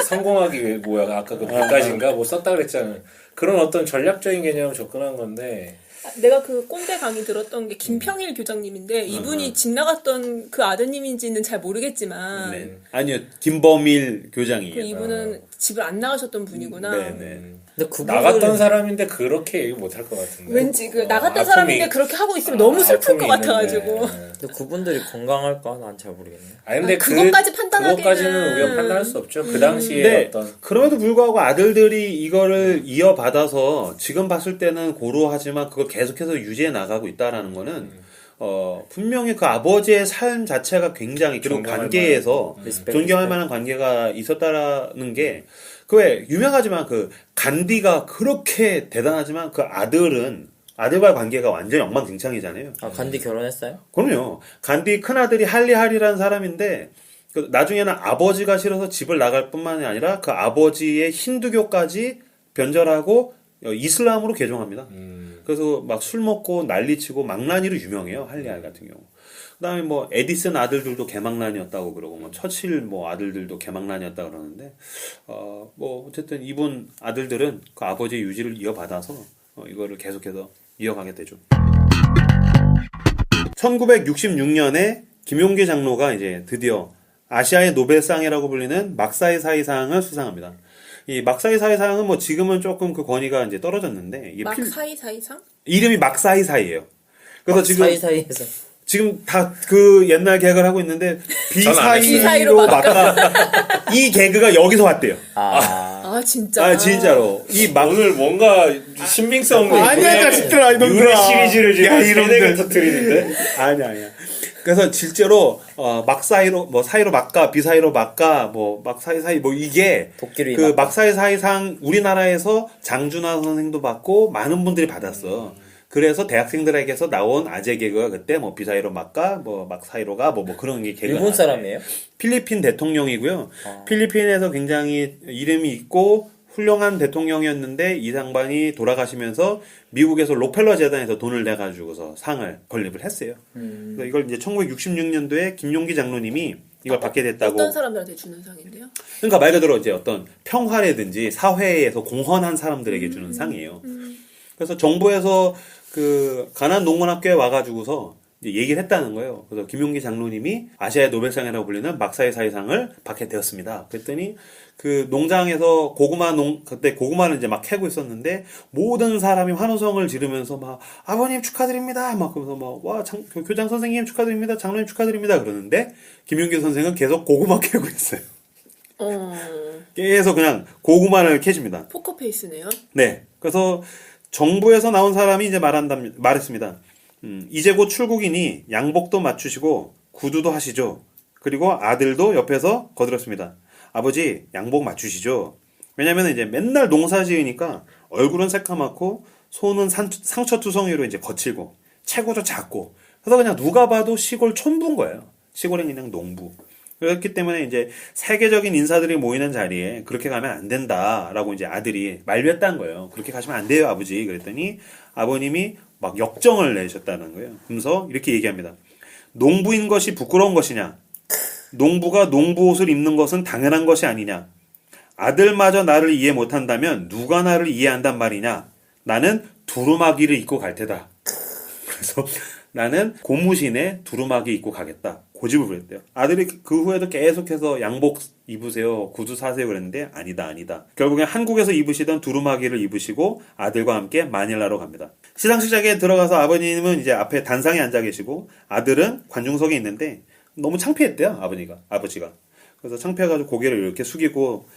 성공하기 위해 아까 그 100가지인가 뭐 썼다 그랬잖아요. 그런 어떤 전략적인 개념을 접근한 건데 내가 그 꼰대 강의 들었던 게 김평일 교장님인데 이분이 집 나갔던 그 아드님인지는 잘 모르겠지만 네. 아니요, 김범일 교장이에요. 그 이분은 집을 안 나가셨던 분이구나. 네. 근데 그분들 나갔던 사람인데 그렇게 얘기 못할 것 같은데. 왠지 그 나갔던 아픔이- 사람인데 그렇게 하고 있으면 너무 슬플 것 아픔이 같아가지고. 있는데. 근데 그분들이 건강할까? 난 잘 모르겠네. 근데 그것까지 판단하기는 그것까지는 우리가 판단할 수 없죠. 그 당시에 네. 어떤 그럼에도 불구하고 아들들이 이거를 이어받아서 지금 봤을 때는 고루하지만 그걸 계속해서 유지해 나가고 있다라는 거는 분명히 그 아버지의 삶 자체가 굉장히 그리고 존경할 관계에서 리스펙, 존경할 리스펙. 만한 관계가 있었다라는 게 그 왜 유명하지만 그 간디가 그렇게 대단하지만 그 아들과의 관계가 완전히 엉망진창이잖아요. 간디 결혼했어요? 그럼요. 간디 큰아들이 할리할이라는 사람인데 그 나중에는 아버지가 싫어서 집을 나갈 뿐만이 아니라 그 아버지의 힌두교까지 변절하고 이슬람으로 개종합니다. 그래서 막 술 먹고 난리치고 망나니로 유명해요. 할리할 같은 경우. 그다음에 뭐 에디슨 아들들도 개망난이었다고 그러고 뭐 처칠 뭐 아들들도 개망난이었다 그러는데 뭐 어쨌든 이분 아들들은 그 아버지의 유지를 이어받아서 이거를 계속해서 이어가게 되죠. 1966년에 김용기 장로가 이제 드디어 아시아의 노벨상이라고 불리는 막사이 사이상을 수상합니다. 이 막사이 사이상은 뭐 지금은 조금 그 권위가 이제 떨어졌는데 이게 막 사이사이상? 이름이 막사이 사이예요. 그래서 지금 사이사이에서 다 그 옛날 개그를 하고 있는데 비사이로 비사이로 막가 이 개그가 여기서 왔대요. 아 진짜. 아 진짜로 오늘 뭔가 신빙성 아니야 자식들아 이놈들아 유해 시리즈를 지금 야, 세네개 이놈들. 터뜨리는데 아니야. 그래서 실제로 막사이로 뭐 사이로 막가 비사이로 막가 뭐 막사이 뭐 이게 도끼로 그 막가. 막사이 사이상 우리나라에서 장준하 선생도 받고 많은 분들이 받았어. 그래서 대학생들에게서 나온 아재 개그가 그때 뭐 비사이로 막가 뭐 막사이로가 뭐 그런 게 개그. 일본 사람이에요? 필리핀 대통령이고요. 필리핀에서 굉장히 이름이 있고 훌륭한 대통령이었는데 이 양반이 돌아가시면서 미국에서 록펠러 재단에서 돈을 내가지고서 상을 건립을 했어요. 그래서 이걸 이제 1966년도에 김용기 장로님이 이걸 받게 됐다고. 어떤 사람들한테 주는 상인데요? 그러니까 말 그대로 이제 어떤 평화라든지 사회에서 공헌한 사람들에게 주는 상이에요. 그래서 정부에서 그 가난 농문학교에 와가지고서 이제 얘기를 했다는 거예요. 그래서 김용기 장로님이 아시아의 노벨상이라고 불리는 막사의 사회상을 받게 되었습니다. 그랬더니 그 농장에서 그때 고구마를 이제 막 캐고 있었는데 모든 사람이 환호성을 지르면서 막 아버님 축하드립니다. 막 그러면서 막 와 교장 선생님 축하드립니다. 장로님 축하드립니다. 그러는데 김용기 선생은 계속 고구마 캐고 있어요. 계속 그냥 고구마를 캐줍니다. 포커페이스네요. 네. 그래서 정부에서 나온 사람이 이제 말했습니다. 이제 곧 출국이니 양복도 맞추시고 구두도 하시죠. 그리고 아들도 옆에서 거들었습니다. 아버지 양복 맞추시죠. 왜냐면 이제 맨날 농사 지으니까 얼굴은 새까맣고 손은 상처투성이로 이제 거칠고 체구도 작고 그래서 그냥 누가 봐도 시골 촌부인 거예요. 시골엔 그냥 농부. 그렇기 때문에 이제 세계적인 인사들이 모이는 자리에 그렇게 가면 안 된다라고 이제 아들이 만류했다는 거예요. 그렇게 가시면 안 돼요, 아버지. 그랬더니 아버님이 막 역정을 내셨다는 거예요. 그러면서 이렇게 얘기합니다. 농부인 것이 부끄러운 것이냐? 농부가 농부 옷을 입는 것은 당연한 것이 아니냐? 아들마저 나를 이해 못한다면 누가 나를 이해한단 말이냐? 나는 두루마기를 입고 갈 테다. 그래서 나는 고무신에 두루마기 입고 가겠다. 고집을 부렸대요. 아들이 그 후에도 계속해서 양복 입으세요, 구두 사세요 그랬는데 아니다. 결국엔 한국에서 입으시던 두루마기를 입으시고 아들과 함께 마닐라로 갑니다. 시상식장에 들어가서 아버님은 이제 앞에 단상에 앉아 계시고 아들은 관중석에 있는데 너무 창피했대요, 아버지가. 그래서 창피해가지고 고개를 이렇게 숙이고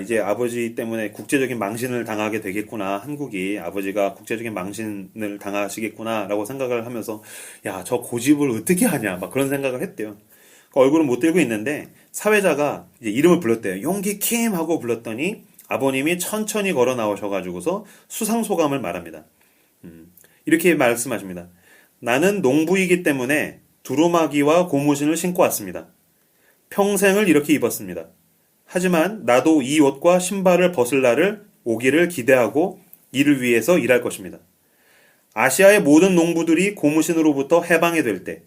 이제 아버지 때문에 국제적인 망신을 당하게 되겠구나. 한국이 아버지가 국제적인 망신을 당하시겠구나 라고 생각을 하면서 야, 저 고집을 어떻게 하냐 막 그런 생각을 했대요. 얼굴은 못 들고 있는데 사회자가 이제 이름을 불렀대요. 용기 킴 하고 불렀더니 아버님이 천천히 걸어 나오셔가지고서 수상소감을 말합니다. 이렇게 말씀하십니다. 나는 농부이기 때문에 두루마기와 고무신을 신고 왔습니다. 평생을 이렇게 입었습니다. 하지만 나도 이 옷과 신발을 벗을 날을 오기를 기대하고 이를 위해서 일할 것입니다. 아시아의 모든 농부들이 고무신으로부터 해방이 될 때,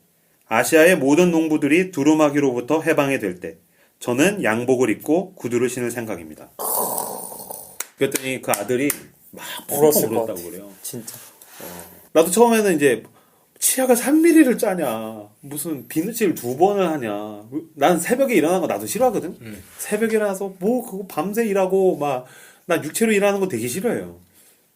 아시아의 모든 농부들이 두루마기로부터 해방이 될 때, 저는 양복을 입고 구두를 신을 생각입니다. 그랬더니 그 아들이 막 펑펑 울었다고 그래요. 진짜. 나도 처음에는 이제 치약을 3mm를 짜냐, 무슨 비누칠을 2번을 하냐. 난 새벽에 일어나는 거 나도 싫어하거든. 새벽에 일어나서 뭐 그거 밤새 일하고 막 나 육체로 일하는 거 되게 싫어해요.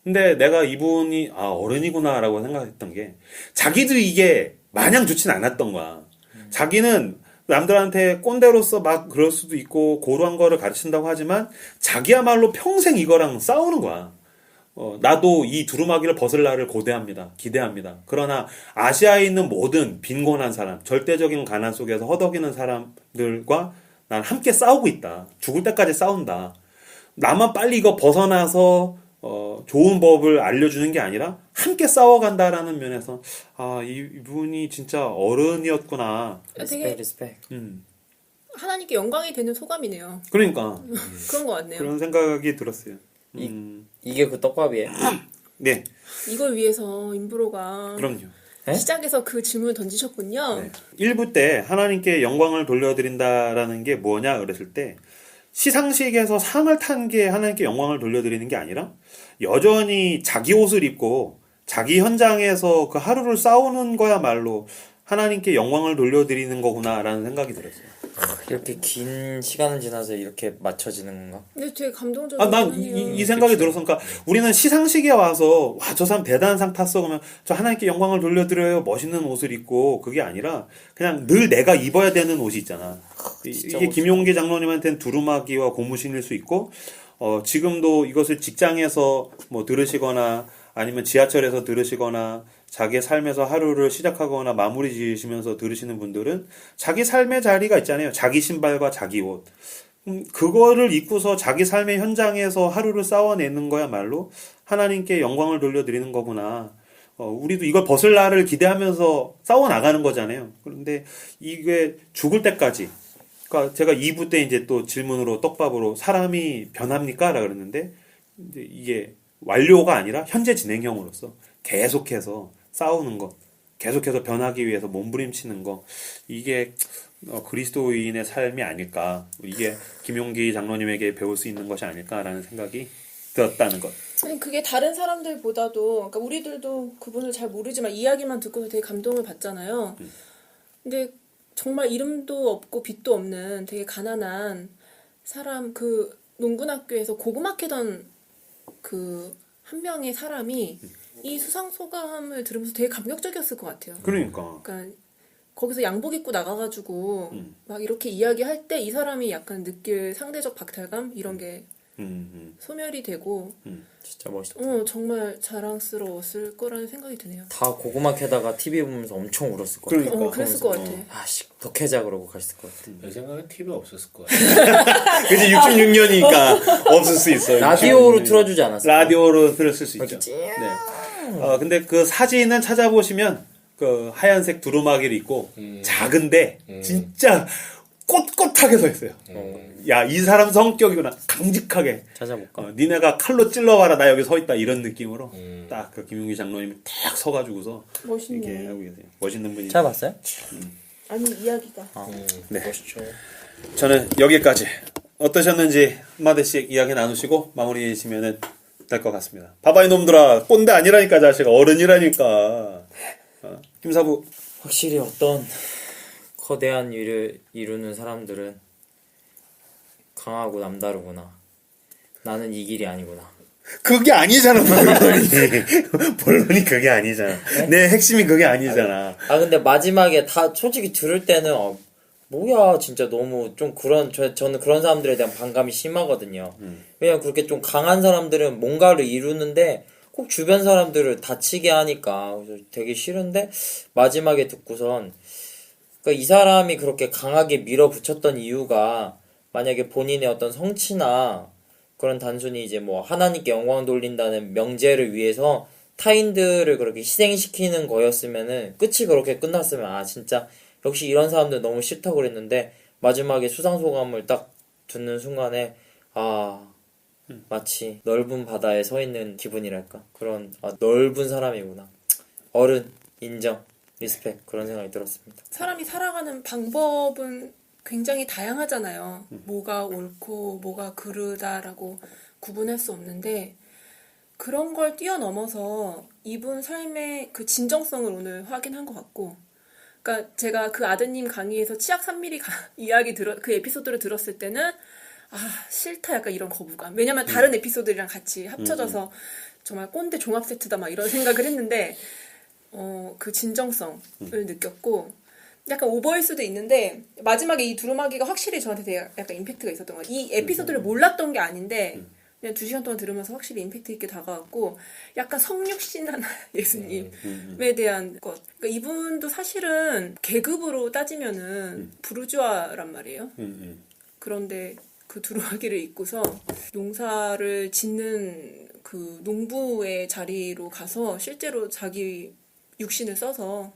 근데 내가 이분이 어른이구나라고 생각했던 게 자기도 이게 마냥 좋진 않았던 거야. 자기는 남들한테 꼰대로서 막 그럴 수도 있고 고루한 거를 가르친다고 하지만 자기야말로 평생 이거랑 싸우는 거야. 나도 이 두루마기를 벗을 날을 기대합니다. 그러나 아시아에 있는 모든 빈곤한 사람, 절대적인 가난 속에서 허덕이는 사람들과 난 함께 싸우고 있다. 죽을 때까지 싸운다. 나만 빨리 이거 벗어나서 좋은 법을 알려주는 게 아니라 함께 싸워간다라는 면에서 이분이 진짜 어른이었구나. 리스펙. 하나님께 영광이 되는 소감이네요. 그러니까 그런 것 같네요. 그런 생각이 들었어요. 이게 그 떡밥이에요? 네, 이걸 위해서 임브로가 그럼요. 네? 시작에서 그 질문을 던지셨군요. 네. 1부 때 하나님께 영광을 돌려드린다라는 게 뭐냐 그랬을 때 시상식에서 상을 탄 게 하나님께 영광을 돌려드리는 게 아니라 여전히 자기 옷을 입고 자기 현장에서 그 하루를 싸우는 거야말로 하나님께 영광을 돌려드리는 거구나라는 생각이 들었어요. 이렇게 긴 시간을 지나서 이렇게 맞춰지는 건가? 근데 되게 감동적이에요. 난 이 생각이 들어서, 그러니까 우리는 시상식에 와서 와, 저 사람 대단한 상 탔어 그러면 저 하나님께 영광을 돌려드려요 멋있는 옷을 입고 그게 아니라 그냥 늘 내가 입어야 되는 옷이 있잖아. 이게 김용기 장로님한테는 두루마기와 고무신일 수 있고 지금도 이것을 직장에서 뭐 들으시거나 아니면 지하철에서 들으시거나 자기의 삶에서 하루를 시작하거나 마무리 지으시면서 들으시는 분들은 자기 삶의 자리가 있잖아요. 자기 신발과 자기 옷. 그거를 입고서 자기 삶의 현장에서 하루를 싸워내는 거야말로 하나님께 영광을 돌려드리는 거구나. 우리도 이걸 벗을 날을 기대하면서 싸워나가는 거잖아요. 그런데 이게 죽을 때까지. 그러니까 제가 2부 때 이제 또 질문으로 떡밥으로 사람이 변합니까? 라고 그랬는데 이게 완료가 아니라 현재 진행형으로서 계속해서 싸우는 것, 계속해서 변하기 위해서 몸부림치는 거 이게 그리스도인의 삶이 아닐까 이게 김용기 장로님에게 배울 수 있는 것이 아닐까라는 생각이 들었다는 것. 아니 그게 다른 사람들보다도 그러니까 우리들도 그분을 잘 모르지만 이야기만 듣고도 되게 감동을 받잖아요. 근데 정말 이름도 없고 빛도 없는 되게 가난한 사람 그 농군학교에서 고구마 캐던 그 한 명의 사람이 이 수상소감을 들으면서 되게 감격적이었을 것 같아요. 그러니까. 그러니까 거기서 양복 입고 나가가지고 막 이렇게 이야기할 때 이 사람이 약간 느낄 상대적 박탈감 이런 게 소멸이 되고 진짜 멋있다. 정말 자랑스러웠을 거라는 생각이 드네요. 다 고구마 캐다가 TV 보면서 엄청 울었을 것 같아. 그러니까. 그랬을 것 같아. 아씨 더 캐자 그러고 갔을 것 같아. 내 생각엔 TV 없었을 것 같아. 그치 66년이니까 없을 수 있어요. 라디오로 틀어주지 않았어? 라디오로 들었을 수 있죠. 찡. 네. 근데 그 사진은 찾아보시면 그 하얀색 두루마기를 입고 작은데 진짜 꼿꼿하게 서 있어요. 야, 이 사람 성격이구나. 강직하게. 찾아볼까? 니네가 칼로 찔러봐라. 나 여기 서 있다. 이런 느낌으로 딱 그 김용기 장로님이 딱 서가지고서 멋있네. 이렇게 하고 계세요. 멋있는 분이. 찾아봤어요? 아니 이야기가. 네. 멋있죠. 저는 여기까지 어떠셨는지 한마디씩 이야기 나누시고 마무리 지면은 될 것 같습니다. 봐봐 이놈들아 꼰대 아니라니까 자식아 어른이라니까. 김사부. 확실히 어떤 거대한 일을 이루는 사람들은 강하고 남다르구나. 나는 이 길이 아니구나. 그게 아니잖아 본론이. 본론이 그게 아니잖아. 내 핵심이 그게 아니잖아. 근데 마지막에 다 솔직히 들을 때는 뭐야 진짜 너무 좀 그런 저는 그런 사람들에 대한 반감이 심하거든요. 왜냐면 그렇게 좀 강한 사람들은 뭔가를 이루는데 꼭 주변 사람들을 다치게 하니까 그래서 되게 싫은데 마지막에 듣고선 그러니까 이 사람이 그렇게 강하게 밀어붙였던 이유가 만약에 본인의 어떤 성취나 그런 단순히 이제 뭐 하나님께 영광 돌린다는 명제를 위해서 타인들을 그렇게 희생시키는 거였으면은 끝이 그렇게 끝났으면 진짜 역시 이런 사람들 너무 싫다고 그랬는데 마지막에 수상소감을 딱 듣는 순간에 마치 넓은 바다에 서 있는 기분이랄까 그런 넓은 사람이구나 어른 인정 리스펙 그런 생각이 들었습니다. 사람이 살아가는 방법은 굉장히 다양하잖아요. 뭐가 옳고 뭐가 그르다라고 구분할 수 없는데 그런 걸 뛰어넘어서 이분 삶의 그 진정성을 오늘 확인한 것 같고 그러니까 제가 그 아드님 강의에서 치약 3mm 이야기 그 에피소드를 들었을 때는 싫다 약간 이런 거부감. 왜냐면 다른 에피소드랑 같이 합쳐져서 정말 꼰대 종합 세트다 막 이런 생각을 했는데 그 진정성을 느꼈고 약간 오버일 수도 있는데 마지막에 이 두루마기가 확실히 저한테 되게 약간 임팩트가 있었던 것 같아요. 이 에피소드를 몰랐던 게 아닌데 그냥 2시간 동안 들으면서 확실히 임팩트 있게 다가왔고 약간 성육신한 예수님에 대한 것. 그러니까 이분도 사실은 계급으로 따지면은 부르주아란 말이에요. 그런데 그 두루마기를 입고서 농사를 짓는 그 농부의 자리로 가서 실제로 자기 육신을 써서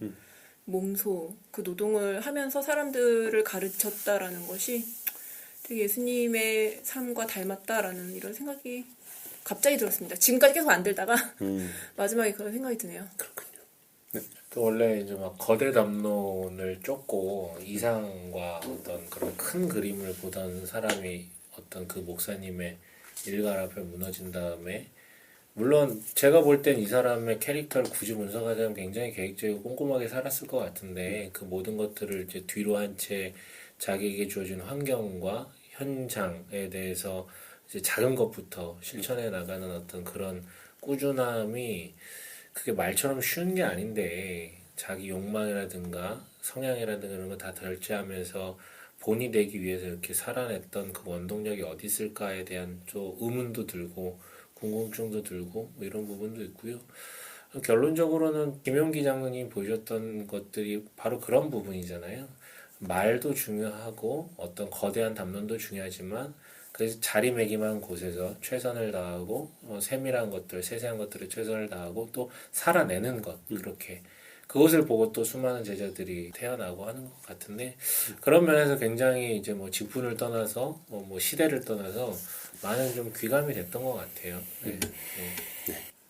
몸소 그 노동을 하면서 사람들을 가르쳤다라는 것이 되게 예수님의 삶과 닮았다라는 이런 생각이 갑자기 들었습니다. 지금까지 계속 안 들다가 마지막에 그런 생각이 드네요. 그 원래 이제 막 거대 담론을 쫓고 이상과 어떤 그런 큰 그림을 보던 사람이 어떤 그 목사님의 일갈 앞에 무너진 다음에 물론 제가 볼 땐 이 사람의 캐릭터를 굳이 분석하자면 굉장히 계획적이고 꼼꼼하게 살았을 것 같은데 그 모든 것들을 이제 뒤로 한 채 자기에게 주어진 환경과 현장에 대해서 이제 작은 것부터 실천해 나가는 어떤 그런 꾸준함이 그게 말처럼 쉬운 게 아닌데 자기 욕망이라든가 성향이라든가 이런 거 다 덜제하면서 본이 되기 위해서 이렇게 살아냈던 그 원동력이 어디 있을까에 대한 좀 의문도 들고 궁금증도 들고 뭐 이런 부분도 있고요. 결론적으로는 김용기 장로님 보여줬던 것들이 바로 그런 부분이잖아요. 말도 중요하고 어떤 거대한 담론도 중요하지만 그래서 자리매김한 곳에서 최선을 다하고 세밀한 것들, 세세한 것들에 최선을 다하고 또 살아내는 것 그렇게 그것을 보고 또 수많은 제자들이 태어나고 하는 것 같은데 그런 면에서 굉장히 이제 뭐 직분을 떠나서 뭐 시대를 떠나서 많은 좀 귀감이 됐던 것 같아요. 네.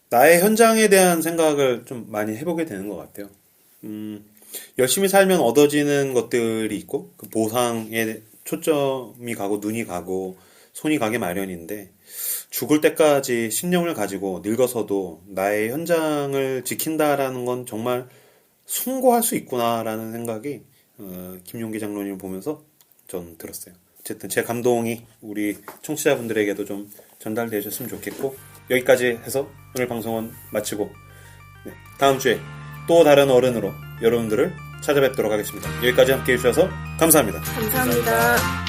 나의 현장에 대한 생각을 좀 많이 해보게 되는 것 같아요. 열심히 살면 얻어지는 것들이 있고 그 보상에 초점이 가고 눈이 가고 손이 가게 마련인데 죽을 때까지 신념을 가지고 늙어서도 나의 현장을 지킨다라는 건 정말 숭고할 수 있구나라는 생각이 김용기 장로님을 보면서 전 들었어요. 어쨌든 제 감동이 우리 청취자분들에게도 좀 전달되셨으면 좋겠고 여기까지 해서 오늘 방송은 마치고 다음 주에 또 다른 어른으로 여러분들을 찾아뵙도록 하겠습니다. 여기까지 함께 해주셔서 감사합니다. 감사합니다.